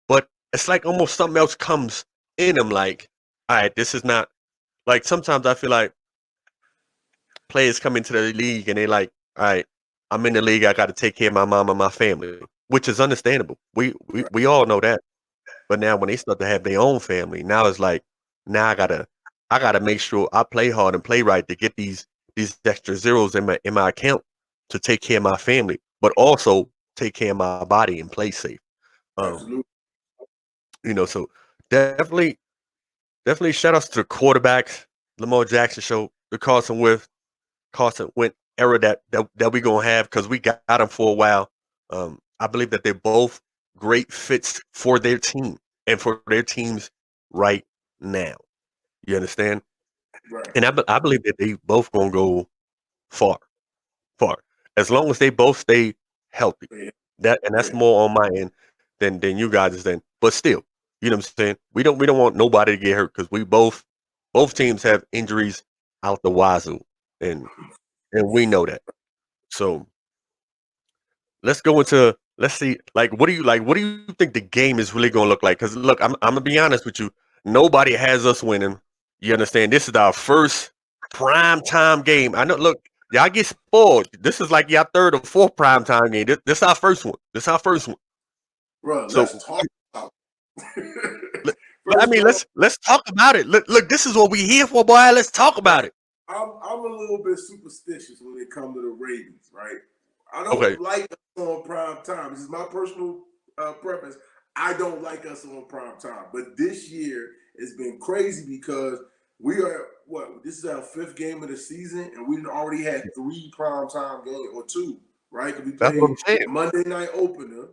But it's like almost something else comes in them. Like, all right, this is not like sometimes I feel like players come into the league and they like, all right, I'm in the league. I got to take care of my mom and my family, which is understandable. We all know that. But now when they start to have their own family, now it's like, now I gotta make sure I play hard and play right to get these extra zeros in my account to take care of my family, but also take care of my body and play safe. Um, Absolutely. so definitely shout outs to the quarterbacks, Lamar Jackson show, the Carson Wentz era that we gonna have because we got him for a while. I believe that they're both great fits for their team and for their teams right now. You understand? Right. And I believe that they both gonna go far, far, as long as they both stay healthy. Yeah. That's Yeah. more on my end than you guys is then. But still, you know what I'm saying? We don't want nobody to get hurt because we both teams have injuries out the wazoo, and and we know that. So let's see, like what do you think the game is really gonna look like? Because look, I'm gonna be honest with you. Nobody has us winning. You understand? This is our first prime time game. I know. Look, y'all get spoiled. This is like y'all third or fourth prime time game. This our first one. This our first one. Bro, So let's talk about let- I First mean, off, let's talk about it. Look, this is what we here for, boy. Let's talk about it. I'm a little bit superstitious when it comes to the Ravens, right? I Okay. don't like us on prime time. This is my personal preference. I don't like us on prime time. But this year it's been crazy because we are what? This is our fifth game of the season, and we already had three prime time games or two, right? Because we That's what played I'm saying. Monday night opener,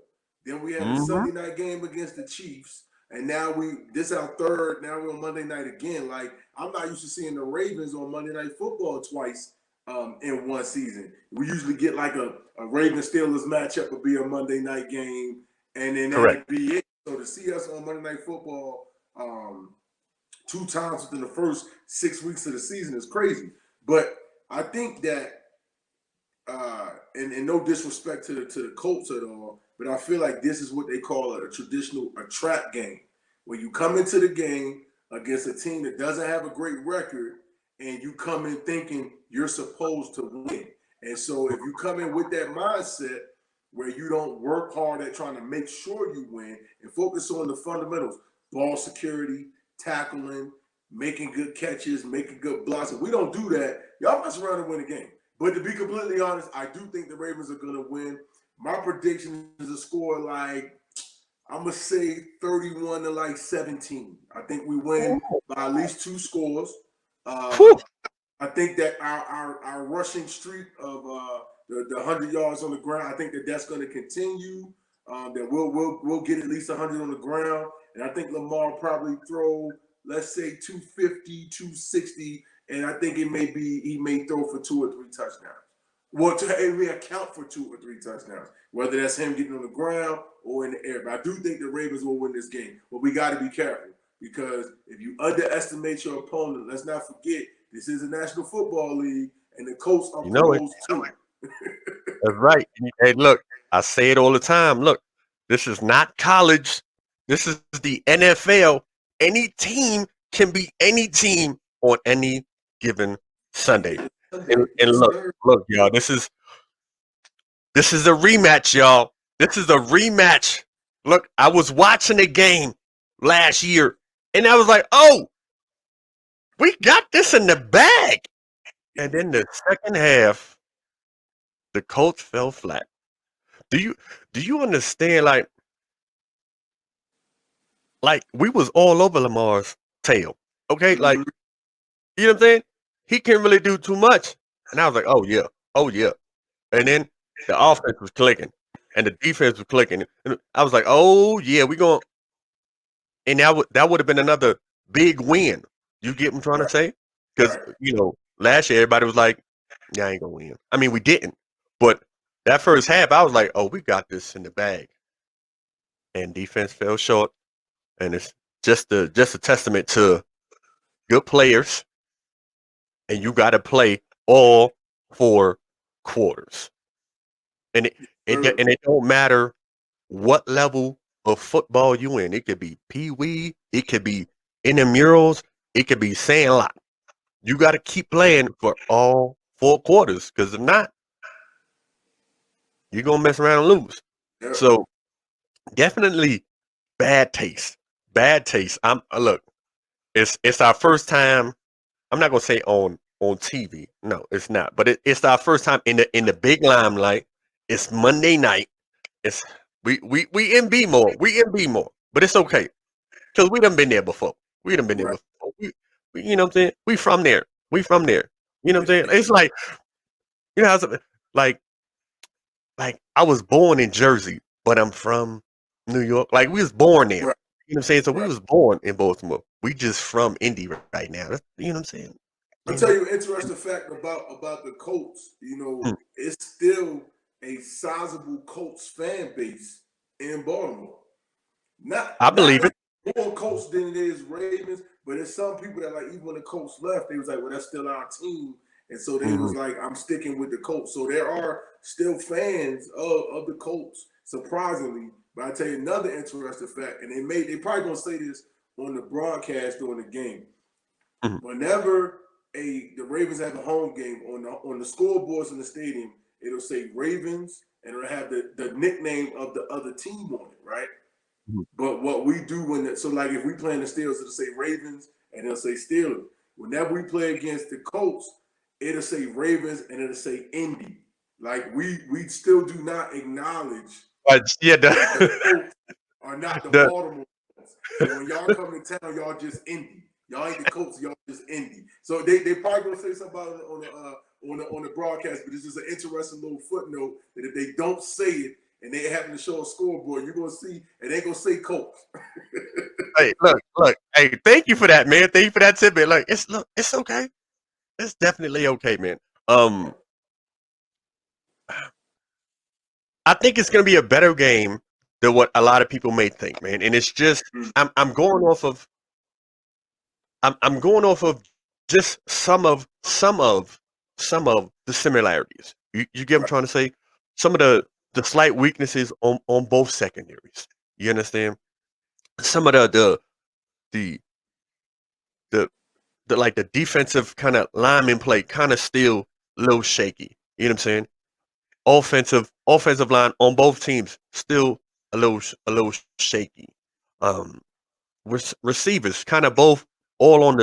then we had a Hmm. Sunday night game against the Chiefs, and now this is our third. Now we're on Monday night again. Like I'm not used to seeing the Ravens on Monday Night Football twice in one season. We usually get like a Ravens Steelers matchup would be a Monday night game, and then Correct. that'd be it. So to see us on Monday Night Football two times within the first 6 weeks of the season is crazy. But I think that and no disrespect to the Colts at all, but I feel like this is what they call a traditional trap game, where you come into the game against a team that doesn't have a great record, and you come in thinking you're supposed to win. And so if you come in with that mindset where you don't work hard at trying to make sure you win and focus on the fundamentals, ball security, tackling, making good catches, making good blocks. If we don't do that, y'all mess around and win a game. But to be completely honest, I do think the Ravens are going to win. My prediction is a score like I'm gonna say 31 to like 17. I think we win by at least 2 scores. Whew. I think that our rushing streak of the 100 yards on the ground, I think that's going to continue. That we'll get at least 100 on the ground, and I think Lamar will probably throw, let's say 250, 260, and I think he may throw for 2 or 3 touchdowns. Well, it may account for 2 or 3 touchdowns, whether that's him getting on the ground or in the air. But I do think the Ravens will win this game. But we got to be careful, because if you underestimate your opponent, let's not forget this is a National Football League, and the Colts are close to it. That's right. Hey, look, I say it all the time. Look, this is not college. This is the NFL. Any team can beat any team on any given Sunday. And look, y'all, this is a rematch, y'all. This is a rematch. Look, I was watching the game last year, and I was like, oh, we got this in the bag. And then the second half, the Colts fell flat. Do you understand? Like we was all over Lamar's tail. Okay, like you know what I'm saying? He can't really do too much. And I was like, oh yeah. And then the offense was clicking, and the defense was clicking. And I was like, oh yeah, we going. And that would have been another big win. You get what I'm trying to say? Because last year everybody was like, yeah, I ain't gonna win. I mean, we didn't, but that first half, I was like, oh, we got this in the bag. And defense fell short, and it's just a testament to good players, and you got to play all 4 quarters. And it don't matter what level of football you in. It could be pee-wee, it could be intramurals, it could be sandlot. You got to keep playing for all 4 quarters, because if not, you're gonna mess around and lose. Yeah. So definitely bad taste. Bad taste. Look, it's our first time. I'm not gonna say on TV. No, it's not. But it's our first time in the big limelight. It's Monday night. It's we in B-more. We in B-more. But it's okay, because we done been there before. We done been there before. We you know what I'm saying? We from there. We from there. You know what I'm saying? It's like, how like I was born in Jersey, but I'm from New York. Like we was born there. Right. You know what I'm saying? So we was born in Baltimore. We just from Indy right now. You know what I'm saying? I'll tell you an interesting fact about the Colts. It's still a sizable Colts fan base in Baltimore. I believe it. More Colts than it is Ravens, but there's some people that, like, even when the Colts left, they was like, well, that's still our team. And so they was like, I'm sticking with the Colts. So there are still fans of the Colts, surprisingly. But I tell you another interesting fact, and they probably gonna say this on the broadcast during the game. Whenever the Ravens have a home game, on the scoreboards in the stadium, it'll say Ravens, and it'll have the nickname of the other team on it, right? But what we do like if we play in the Steelers, it'll say Ravens and it'll say Steelers. Whenever we play against the Colts, it'll say Ravens and it'll say Indy. Like we still do not acknowledge the Colts are not the Baltimore. So when y'all come to town, y'all just Indy. Y'all ain't the Colts, y'all just Indy. So they probably gonna say something about it on the broadcast, but it's just an interesting little footnote that if they don't say it and they happen to show a scoreboard, you're gonna see, and they gonna say Colts. Hey, look. Hey, thank you for that, man. Thank you for that tidbit. Like, it's okay. It's definitely okay, man. I think it's gonna be a better game than what a lot of people may think, man. And it's just I'm going off of just some of the similarities. You get what I'm trying to say? Some of the slight weaknesses on both secondaries. You understand? Some of the like the defensive kind of lineman play kind of still a little shaky. You know what I'm saying? Offensive line on both teams still a little shaky. Receivers kind of both all on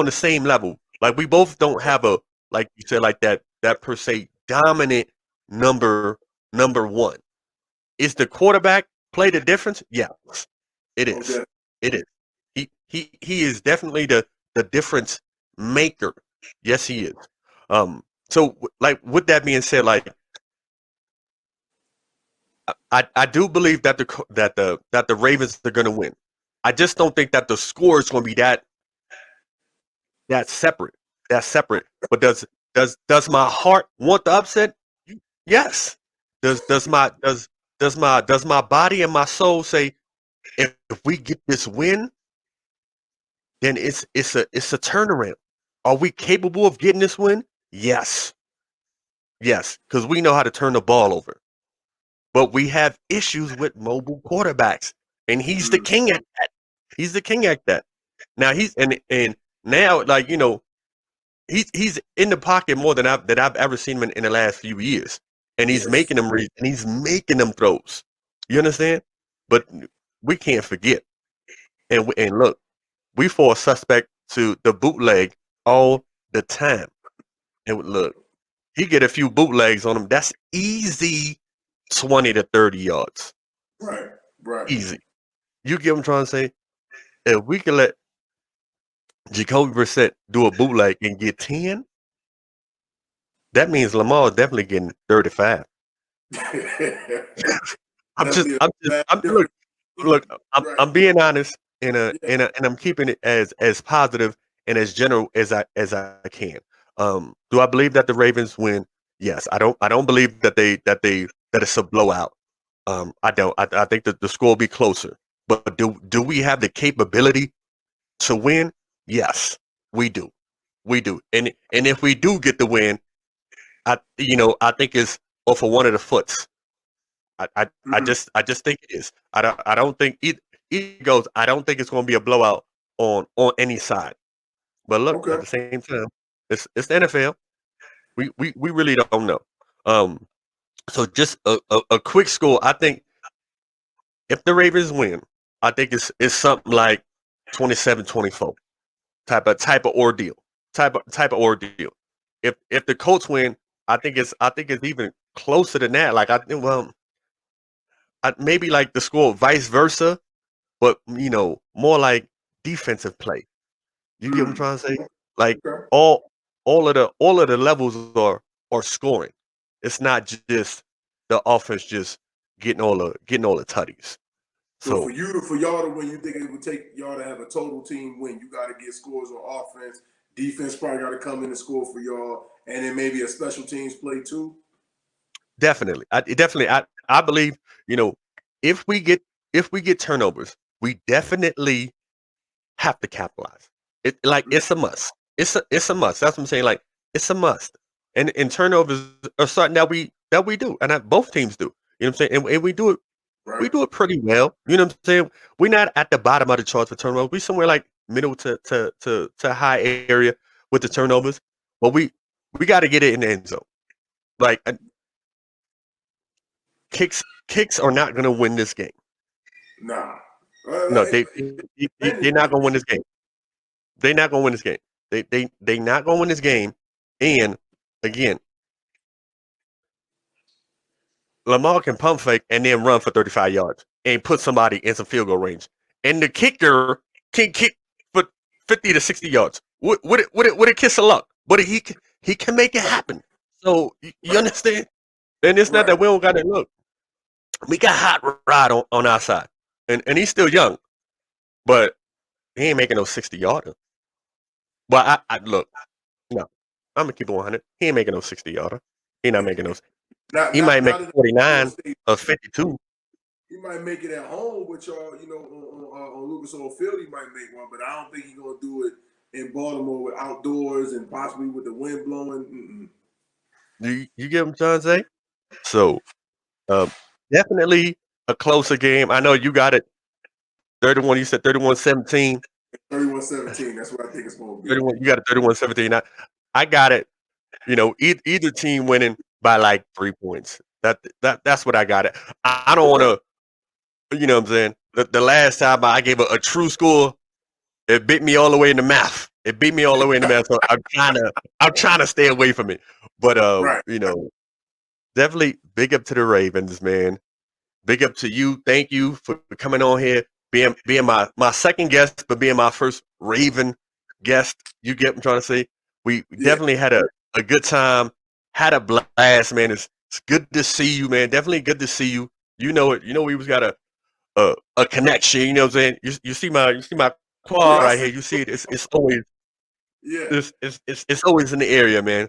the same level. Like we both don't have a, like you said, like that per se dominant number one. Is the quarterback play the difference? Yes, it Oh, is. It is. He is definitely the difference maker. Yes, he is. So like with that being said, like I do believe that the Ravens are going to win. I just don't think that the score is going to be that separate. That separate. But does my heart want the upset? Yes. Does my body and my soul say if we get this win, then it's a turnaround. Are we capable of getting this win? Yes. Yes, because we know how to turn the ball over. But we have issues with mobile quarterbacks, and he's the king at that. He's the king at that. Now and now like he's in the pocket more than I've ever seen him in the last few years, and he's making them and he's making them throws. You understand? But we can't forget, and look, we fall suspect to the bootleg all the time. And look, he get a few bootlegs on him. That's easy 20 to 30 yards. Right, right. Easy. You get what I'm trying to say? If we can let Jacoby Brissett do a bootleg and get 10, that means Lamar is definitely getting 35. I'm being honest and I'm keeping it as positive and as general as I can. Do I believe that the Ravens win? Yes. I don't believe that it's a blowout. I don't. I think that the score will be closer. But do we have the capability to win? Yes, we do. We do. And if we do get the win, I think it's off of one of the foots. I just think it is. I don't think it goes. I don't think it's going to be a blowout on any side. But look, at the same time, it's the NFL. We really don't know. Um, so just a quick score. I think if the Ravens win, I think it's something like 27-24 type of ordeal. Type of ordeal. If the Colts win, I think it's even closer than that. Like I think maybe like the score vice versa, but more like defensive play. You get what I'm trying to say? Like all all of the levels are scoring. It's not just the offense just getting all the tutties. So So for y'all to win, you think it would take y'all to have a total team win? You got to get scores on offense. Defense probably got to come in and score for y'all, and then maybe a special teams play too. definitely, I believe if we get turnovers, we definitely have to capitalize. It's a must. It's a must. That's what I'm saying. Like it's a must. And turnovers are something that we do, and that both teams do. You know what I'm saying? And we do it. We Right. do it pretty well. You know what I'm saying? We're not at the bottom of the charts for turnovers. We somewhere like middle to high area with the turnovers. But we got to get it in the end zone. Like kicks are not going to win this game. Nah. No, they're not going to win this game. They're not going to win this game. They not going to win this game. And again, Lamar can pump fake and then run for 35 yards and put somebody in some field goal range. And the kicker can kick for 50 to 60 yards. With a kiss of luck. But he can make it happen. So you understand? And it's not that we don't got it. Look, we got hot rod on our side. And he's still young. But he ain't making no 60-yarder. But I look, no. I'm gonna keep it 100. He ain't making no 60-yarder. He not making those. He might make 49 or 52. He might make it at home with y'all, on Lucas Oil Field. He might make one, but I don't think he's gonna do it in Baltimore with outdoors and possibly with the wind blowing. You get what I'm trying to say? So definitely a closer game. I know you got it 31. You said 31-17. 31-17. That's what I think it's gonna be. 31. You got it 31-17. I got it. Either team winning by like 3 points. That's what I got it. I don't want to. You know what I'm saying? The last time I gave a true score, it beat me all the way in the math. It beat me all the way in the math. So I'm trying to stay away from it. But definitely big up to the Ravens, man. big up to you. Thank you for coming on here, being my second guest, but being my first Raven guest. You get what I'm trying to say? We Yeah. definitely had a good time, had a blast, man. It's good to see you, man. Definitely good to see you. You know it. You know we was got a connection. You know what I'm saying? You see my Yeah, quad I right see. here. You see it. It's always Yeah. it's always in the area, man.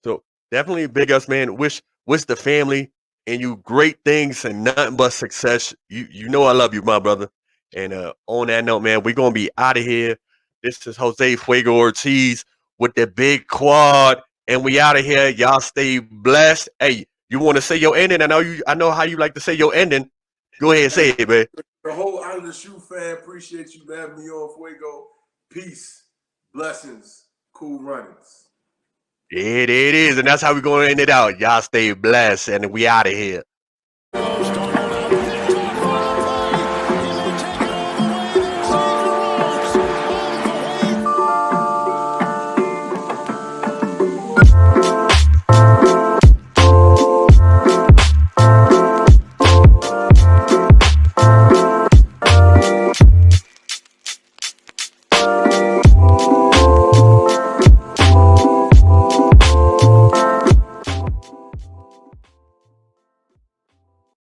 So definitely big us, man. Wish the family and you great things and nothing but success. You know I love you, my brother. And on that note, man, we're gonna be out of here. This is Jose Fuego Ortiz with the big quad, and we out of here. Y'all stay blessed. Hey, you want to say your ending? I know how you like to say your ending. Go ahead and say Hey, it, man. the whole Out of the Shoe fan, appreciate you having me on, Fuego. Peace, blessings, cool runnings. It is, and that's how we're gonna end it out. Y'all stay blessed, and we out of here.